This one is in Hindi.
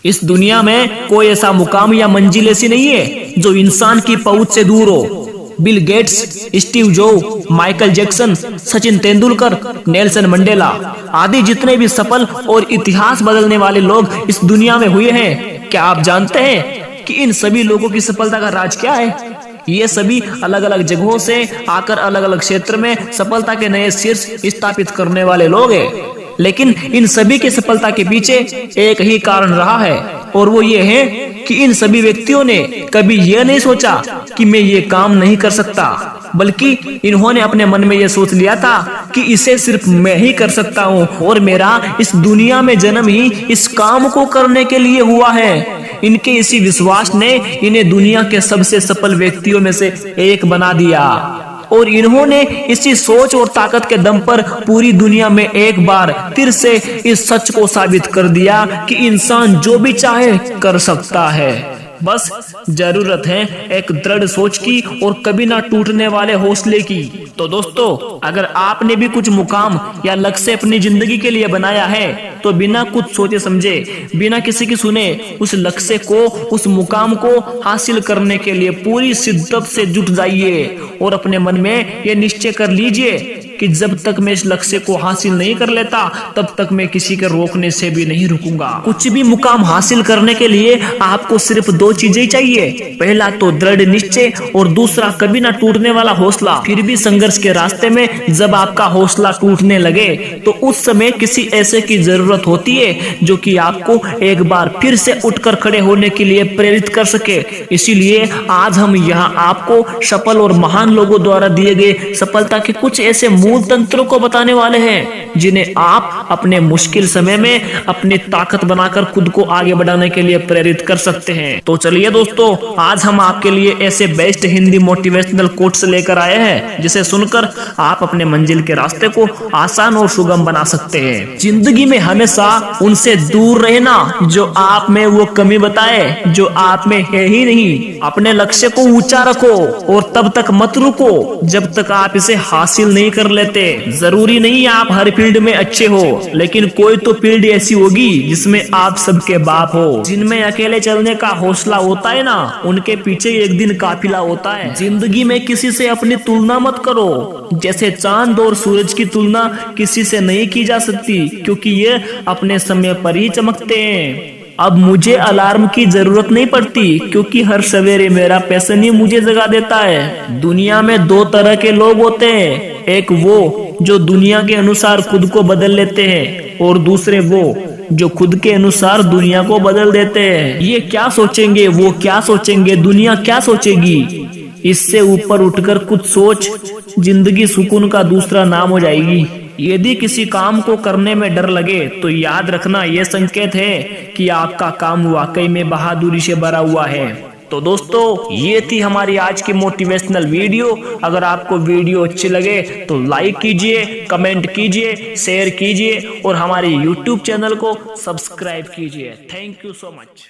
इस दुनिया में कोई ऐसा मुकाम या मंजिल ऐसी नहीं है जो इंसान की पहुंच से दूर हो। Bill Gates, Steve job, Michael Jackson, Sachin Tendulkar, Nelson Mandela आदि जितने भी सफल और इतिहास बदलने वाले लोग इस दुनिया में हुए हैं, क्या आप जानते हैं कि इन सभी लोगों की सफलता का राज क्या है? ये सभी अलग अलग जगहों से आकर अलग अलग क्षेत्र में सफलता के नए शीर्ष स्थापित करने वाले लोग हैं। लेकिन इन सभी की सफलता के पीछे एक ही कारण रहा है, और वो ये है कि इन सभी व्यक्तियों ने कभी ये नहीं सोचा कि मैं ये काम नहीं कर सकता, बल्कि इन्होंने अपने मन में ये सोच लिया था कि इसे सिर्फ मैं ही कर सकता हूँ और मेरा इस दुनिया में जन्म ही इस काम को करने के लिए हुआ है। इनके इसी विश्वास ने इन्हें दुनिया के सबसे सफल व्यक्तियों में से एक बना दिया, और इन्होंने इसी सोच और ताकत के दम पर पूरी दुनिया में एक बार फिर से इस सच को साबित कर दिया कि इंसान जो भी चाहे कर सकता है। बस जरूरत है एक दृढ़ सोच की और कभी ना टूटने वाले हौसले की। तो दोस्तों, अगर आपने भी कुछ मुकाम या लक्ष्य अपनी जिंदगी के लिए बनाया है तो बिना कुछ सोचे समझे, बिना किसी की सुने उस लक्ष्य को, उस मुकाम को हासिल करने के लिए पूरी शिद्दत से जुट जाइए और अपने मन में ये निश्चय कर लीजिए कि जब तक मैं इस लक्ष्य को हासिल नहीं कर लेता तब तक मैं किसी के रोकने से भी नहीं रुकूंगा। कुछ भी मुकाम हासिल करने के लिए आपको सिर्फ दो चीजें चाहिए, पहला तो दृढ़ निश्चय और दूसरा कभी ना टूटने वाला हौसला। फिर भी संघर्ष के रास्ते में जब आपका हौसला टूटने लगे तो उस समय किसी ऐसे की जरूरत होती है जो कि आपको एक बार फिर से उठकर खड़े होने के लिए प्रेरित कर सके। इसीलिए आज हम यहाँ आपको सफल और महान लोगों द्वारा दिए गए सफलता के कुछ ऐसे मूल तंत्रों को बताने वाले हैं जिन्हें आप अपने मुश्किल समय में अपनी ताकत बनाकर खुद को आगे बढ़ाने के लिए प्रेरित कर सकते हैं। तो चलिए दोस्तों, आज हम आपके लिए ऐसे बेस्ट हिंदी मोटिवेशनल कोट्स लेकर आए हैं जिसे सुनकर आप अपने मंजिल के रास्ते को आसान और सुगम बना सकते हैं। जिंदगी में हमेशा उनसे दूर रहना जो आप में वो कमी बताए जो आप में है ही नहीं। अपने लक्ष्य को ऊंचा रखो और तब तक मत रुको जब तक आप इसे हासिल नहीं कर लेते। जरूरी नहीं आप हर फील्ड में अच्छे हो, लेकिन कोई तो फील्ड ऐसी होगी जिसमें आप सबके बाप हो। जिनमें अकेले चलने का हौसला होता है ना, उनके पीछे एक दिन काफिला होता है। जिंदगी में किसी से अपनी तुलना मत करो, जैसे चांद और सूरज की तुलना किसी से नहीं की जा सकती, क्योंकि ये अपने समय पर ही चमकते हैं। अब मुझे अलार्म की जरूरत नहीं पड़ती, क्योंकि हर सवेरे मेरा पैशन ही मुझे जगा देता है। दुनिया में दो तरह के लोग होते हैं, एक वो जो दुनिया के अनुसार खुद को बदल लेते हैं और दूसरे वो जो खुद के अनुसार दुनिया को बदल देते हैं। ये क्या सोचेंगे, वो क्या सोचेंगे, दुनिया क्या सोचेगी, इससे ऊपर उठकर कुछ सोच, जिंदगी सुकून का दूसरा नाम हो जाएगी। यदि किसी काम को करने में डर लगे तो याद रखना यह संकेत है कि आपका काम वाकई में बहादुरी से भरा हुआ है। तो दोस्तों, ये थी हमारी आज की मोटिवेशनल वीडियो। अगर आपको वीडियो अच्छी लगे तो लाइक कीजिए, कमेंट कीजिए, शेयर कीजिए और हमारे YouTube चैनल को सब्सक्राइब कीजिए। Thank you so much.